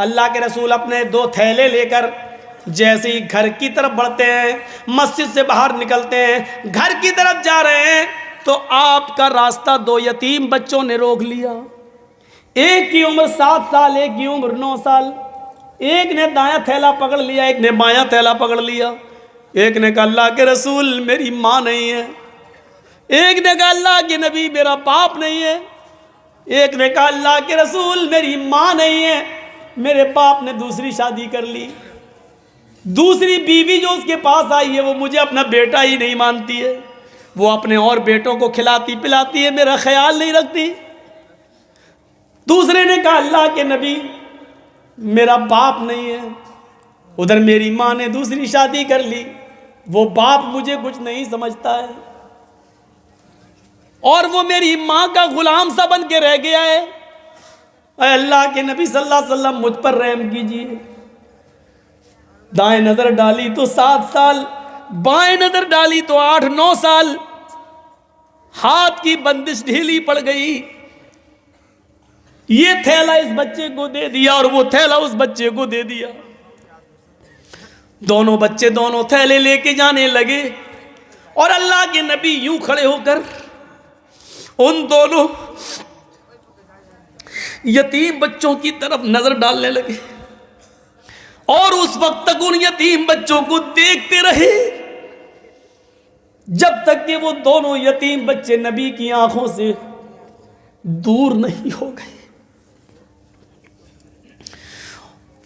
अल्लाह के रसूल अपने 2 थैले लेकर जैसे ही घर की तरफ बढ़ते हैं, मस्जिद से बाहर निकलते हैं, घर की तरफ जा रहे हैं, तो आपका रास्ता 2 यतीम बच्चों ने रोक लिया। एक की उम्र 7 साल, एक की उम्र 9 साल। एक ने दायां थैला पकड़ लिया, एक ने बायां थैला पकड़ लिया। एक ने कहा अल्लाह के रसूल मेरी माँ नहीं है। एक ने कहा अल्लाह के नबी मेरा बाप नहीं है। एक ने कहा अल्लाह के रसूल मेरी माँ नहीं है, मेरे बाप ने दूसरी शादी कर ली। दूसरी बीवी जो उसके पास आई है वो मुझे अपना बेटा ही नहीं मानती है, वो अपने और बेटों को खिलाती पिलाती है, मेरा ख्याल नहीं रखती। दूसरे ने कहा अल्लाह के नबी मेरा बाप नहीं है। उधर मेरी माँ ने दूसरी शादी कर ली, वो बाप मुझे कुछ नहीं समझता है और वो मेरी माँ का गुलाम सा बन के रह गया है। अल्लाह के नबी सल्लल्लाहु अलैहि वसल्लम मुझ पर रहम कीजिए। दाएं नजर डाली तो 7 साल, बाएं नजर डाली तो 8-9 साल। हाथ की बंदिश ढीली पड़ गई। ये थैला इस बच्चे को दे दिया और वो थैला उस बच्चे को दे दिया। दोनों बच्चे दोनों थैले लेके जाने लगे और अल्लाह के नबी यूं खड़े होकर उन दोनों यतीम बच्चों की तरफ नजर डालने लगे और उस वक्त तक उन यतीम बच्चों को देखते रहे जब तक कि वो दोनों यतीम बच्चे नबी की आंखों से दूर नहीं हो गए।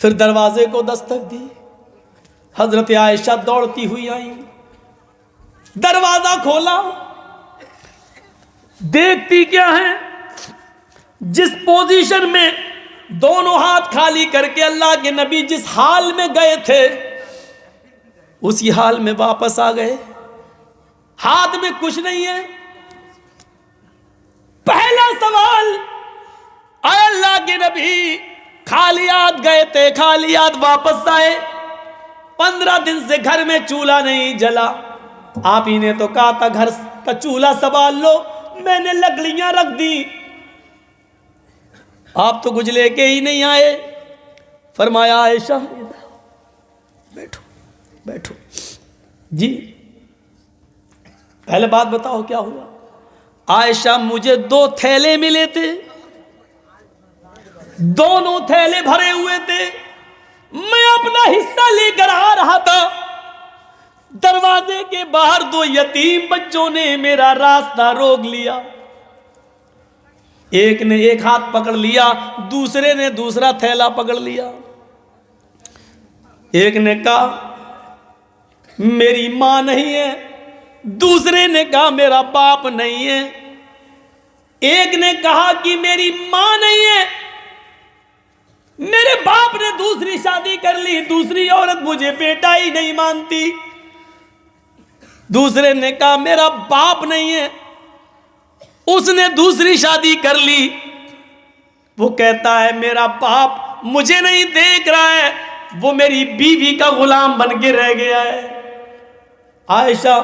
फिर दरवाजे को दस्तक दी। हजरत आयशा दौड़ती हुई आई, दरवाजा खोला। देखती क्या है, जिस पोजीशन में दोनों हाथ खाली करके अल्लाह के नबी जिस हाल में गए थे उसी हाल में वापस आ गए। हाथ में कुछ नहीं है। पहला सवाल, अल्लाह के नबी खाली हाथ गए थे, खाली हाथ वापस आए। 15 दिन से घर में चूल्हा नहीं जला। आप ही ने तो कहा था घर का चूल्हा संभाल लो, मैंने लकड़ियां रख दी, आप तो कुछ लेके ही नहीं आए। फरमाया आयशा बैठो बैठो। जी पहले बात बताओ क्या हुआ। आयशा मुझे 2 थैले मिले थे, दोनों थैले भरे हुए थे, मैं अपना हिस्सा लेकर आ रहा था। दरवाजे के बाहर 2 यतीम बच्चों ने मेरा रास्ता रोक लिया। एक ने एक हाथ पकड़ लिया, दूसरे ने दूसरा थैला पकड़ लिया। एक ने कहा मेरी मां नहीं है, दूसरे ने कहा मेरा बाप नहीं है। एक ने कहा कि मेरी मां नहीं है, मेरे बाप ने दूसरी शादी कर ली, दूसरी औरत मुझे बेटा ही नहीं मानती। दूसरे ने कहा मेरा बाप नहीं है, उसने दूसरी शादी कर ली। वो कहता है मेरा बाप मुझे नहीं देख रहा है, वो मेरी बीवी का गुलाम बन के रह गया है। आयशा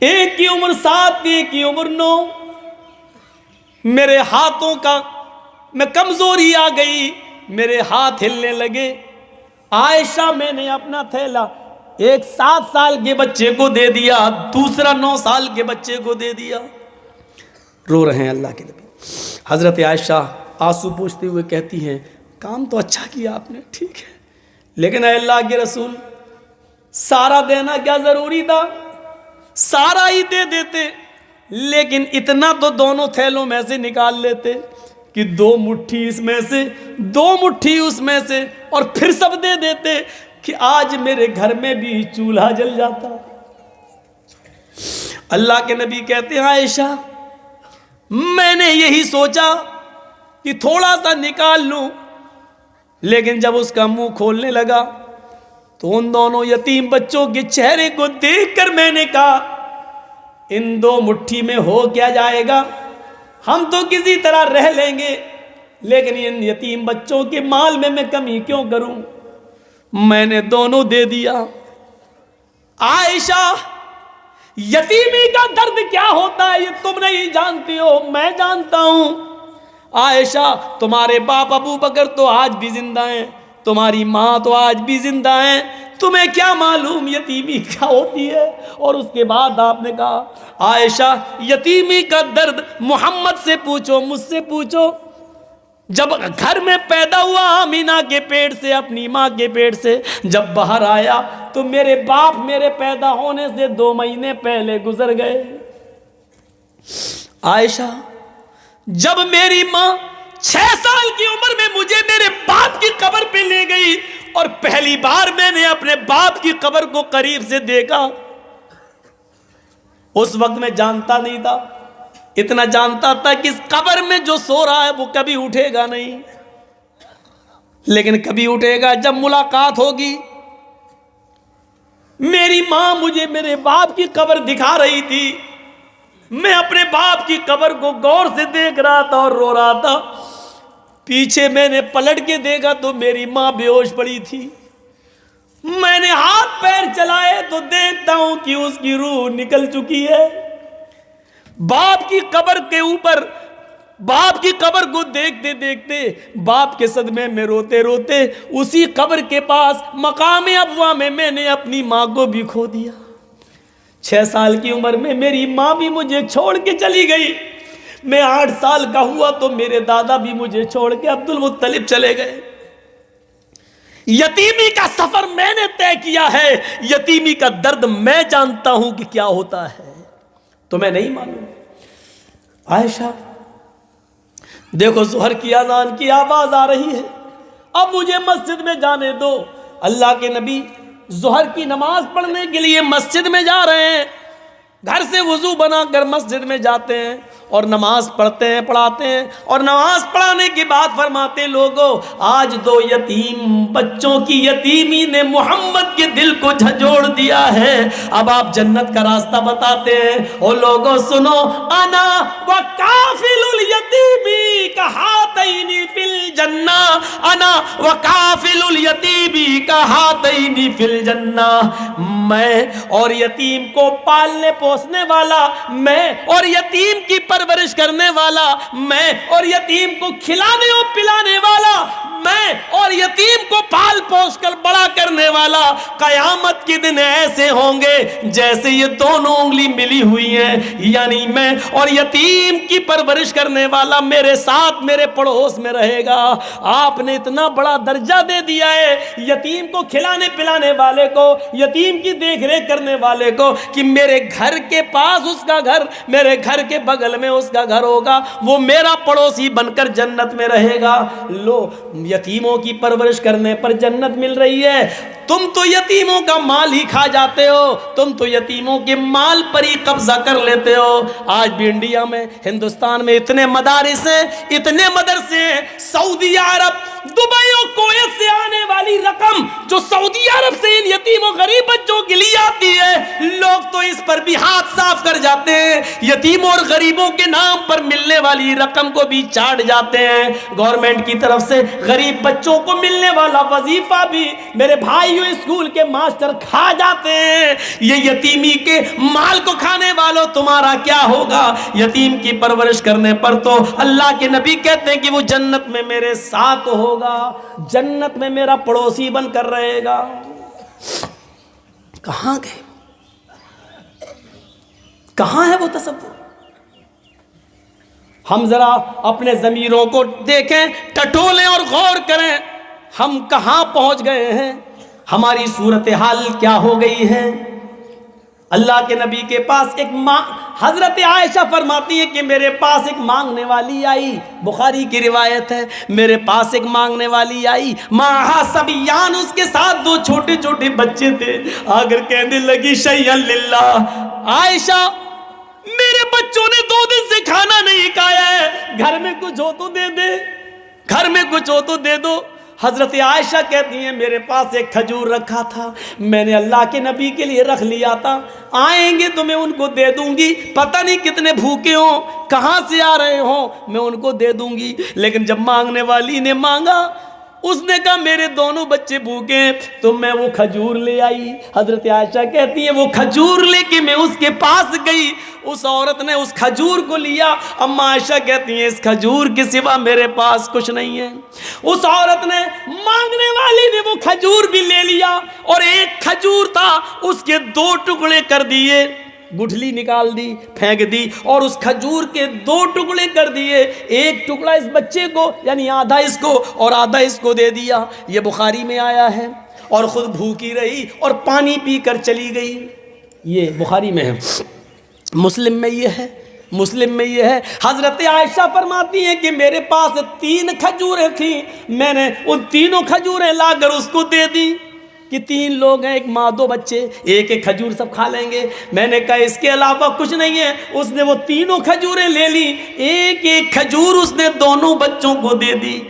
एक की उम्र 7, एक की उम्र 9। मेरे हाथों का मैं कमजोरी आ गई, मेरे हाथ हिलने लगे। आयशा मैंने अपना थैला एक 7 साल के बच्चे को दे दिया, दूसरा 9 साल के बच्चे को दे दिया। रो रहे हैं अल्लाह के नबी। हजरत आयशा आंसू पोंछते हुए कहती हैं काम तो अच्छा किया आपने, ठीक है, लेकिन अल्लाह के रसूल सारा देना क्या जरूरी था, सारा ही दे देते, लेकिन इतना तो दोनों थैलों में से निकाल लेते कि 2 मुट्ठी इसमें से 2 मुट्ठी उसमें से, और फिर सब दे देते कि आज मेरे घर में भी चूल्हा जल जाता। अल्लाह के नबी कहते हैं आयशा मैंने यही सोचा कि थोड़ा सा निकाल लूं, लेकिन जब उसका मुंह खोलने लगा तो उन दोनों यतीम बच्चों के चेहरे को देखकर मैंने कहा इन 2 मुट्ठी में हो क्या जाएगा, हम तो किसी तरह रह लेंगे, लेकिन इन यतीम बच्चों के माल में मैं कमी क्यों करूं। मैंने दोनों दे दिया। आयशा यतीमी का दर्द क्या होता है ये तुम नहीं जानती हो, मैं जानता हूं। आयशा, तुम्हारे बाप अबू बकर तो आज भी जिंदा हैं, तुम्हारी माँ तो आज भी जिंदा हैं, तुम्हें क्या मालूम यतीमी क्या होती है। और उसके बाद आपने कहा, आयशा यतीमी का दर्द मोहम्मद से पूछो, मुझसे पूछो। जब घर में पैदा हुआ आमीना के पेट से, अपनी माँ के पेट से जब बाहर आया तो मेरे बाप मेरे पैदा होने से 2 महीने पहले गुजर गए। आयशा, जब मेरी माँ 6 साल की उम्र में मुझे मेरे बाप की कब्र पे ले गई और पहली बार मैंने अपने बाप की कब्र को करीब से देखा, उस वक्त मैं जानता नहीं था, इतना जानता था कि इस कब्र में जो सो रहा है वो कभी उठेगा नहीं, लेकिन कभी उठेगा जब मुलाकात होगी। मेरी मां मुझे मेरे बाप की कब्र दिखा रही थी, मैं अपने बाप की कब्र को गौर से देख रहा था और रो रहा था। पीछे मैंने पलट के देखा तो मेरी मां बेहोश पड़ी थी। मैंने हाथ पैर चलाए तो देखता हूं कि उसकी रूह निकल चुकी है। बाप की कब्र के ऊपर, बाप की कब्र को देखते देखते, बाप के सदमे में रोते रोते, उसी कब्र के पास मकाम अबवा में मैंने अपनी मां को भी खो दिया। 6 साल की उम्र में मेरी माँ भी मुझे छोड़ के चली गई। मैं 8 साल का हुआ तो मेरे दादा भी मुझे छोड़ के अब्दुल मुत्तलिब चले गए। यतीमी का सफर मैंने तय किया है, यतीमी का दर्द मैं जानता हूं कि क्या होता है, तुम्हें नहीं मालूम। आयशा, देखो ज़ोहर की अज़ान की आवाज आ रही है, अब मुझे मस्जिद में जाने दो। अल्लाह के नबी ज़ोहर की नमाज पढ़ने के लिए मस्जिद में जा रहे हैं। घर से वुजू बनाकर मस्जिद में जाते हैं और नमाज पढ़ते हैं, पढ़ाते हैं, और नमाज पढ़ाने के बाद फरमाते, लोगों आज 2 यतीम बच्चों की यतीमी ने मोहम्मद के दिल को झंझोड़ दिया है, अब आप जन्नत का रास्ता बताते हैं। और लोगों सुनो, अना व काफिलुल यतीमी कहातैनी फिल जन्ना, अना व काफिलुल यतीमी कहातैनी फिल जन्ना, मैं और यतीम को पालने पोसने वाला, मैं और यतीम की परवरिश करने वाला, मैं और यतीम को खिलाने और पिलाने वाला, मैं और यतीम को पाल पोस कर बड़ा करने वाला, कयामत के दिन ऐसे होंगे जैसे ये दोनों उंगली मिली हुई हैं। यानी मैं और यतीम की परवरिश करने वाला मेरे साथ मेरे पड़ोस में रहेगा। आपने इतना बड़ा दर्जा दे दिया है यतीम को खिलाने पिलाने वाले को, यतीम की देख रेख करने वाले को, कि मेरे घर के पास उसका घर, मेरे घर के बगल में उसका घर होगा, वो मेरा पड़ोसी बनकर जन्नत में रहेगा। लो, यतीमों की परवरिश करने पर जन्नत मिल रही है। तुम तो यतीमों का माल ही खा जाते हो, तुम तो यतीमों के माल पर ही कब्जा कर लेते हो। आज भी इंडिया में, हिंदुस्तान में इतने मदारिस हैं, इतने मदरसे हैं, सऊदी अरब, दुबई और कुवैत से आने वाली रकम जो सऊदी अरब से इन यतीमों गरीब बच्चों के लिए आती है, लोग तो इस पर भी हाथ साफ कर जाते हैं। यतीमों और गरीबों के नाम पर मिलने वाली रकम को भी चाट जाते हैं। गवर्नमेंट की तरफ से गरीब बच्चों को मिलने वाला वजीफा भी मेरे भाइयों स्कूल के मास्टर खा जाते हैं। ये यतीमी के माल को खाने वालों, तुम्हारा क्या होगा? यतीम की परवरिश करने पर तो अल्लाह के नबी कहते हैं कि वो जन्नत में मेरे साथ होगा, जन्नत में मेरा पड़ोसी बनकर रहेगा। कहां गए, कहां है वो तसव्वुर? हम जरा अपने ज़मीरों को देखें, टटोलें और गौर करें, हम कहां पहुंच गए हैं, हमारी सूरत हाल क्या हो गई है। अल्लाह के नबी के पास एक हजरत आयशा फरमाती है कि मेरे पास एक मांगने वाली आई, बुखारी की रिवायत है, मेरे पास एक मांगने वाली आई, माहा सबियान, उसके साथ 2 छोटे छोटे बच्चे थे। आकर कहने लगी, शैय्यन लिल्लाह, आयशा मेरे बच्चों ने 2 दिन से खाना नहीं खाया है, घर में कुछ हो तो दे दे, घर में कुछ हो तो दे दो। हजरत आयशा कहती हैं, मेरे पास एक खजूर रखा था, मैंने अल्लाह के नबी के लिए रख लिया था, आएंगे तो मैं उनको दे दूंगी, पता नहीं कितने भूखे हों, कहाँ से आ रहे हों, मैं उनको दे दूंगी। लेकिन जब मांगने वाली ने मांगा उसने कहा मेरे दोनों बच्चे भूखे हैं, तो मैं वो खजूर ले आई। हजरत आयशा कहती है वो खजूर लेके मैं उसके पास गई, उस औरत ने उस खजूर को लिया। अम्मा आयशा कहती है इस खजूर के सिवा मेरे पास कुछ नहीं है। उस औरत ने, मांगने वाली ने वो खजूर भी ले लिया, और एक खजूर था उसके 2 टुकड़े कर दिए, गुठली निकाल दी, फेंक दी, और उस खजूर के 2 टुकड़े कर दिए। एक टुकड़ा इस बच्चे को, यानी आधा इसको और आधा इसको दे दिया। ये बुखारी में आया है। और खुद भूखी रही और पानी पीकर चली गई। ये बुखारी में है। मुस्लिम में ये है, मुस्लिम में ये है। हजरत आयशा फरमाती हैं कि मेरे पास 3 खजूरें थी, मैंने उन तीनों खजूरें लाकर उसको दे दी कि 3 लोग हैं, एक माँ 2 बच्चे, एक एक खजूर सब खा लेंगे। मैंने कहा इसके अलावा कुछ नहीं है। उसने वो तीनों खजूरें ले ली, एक एक खजूर उसने दोनों बच्चों को दे दी।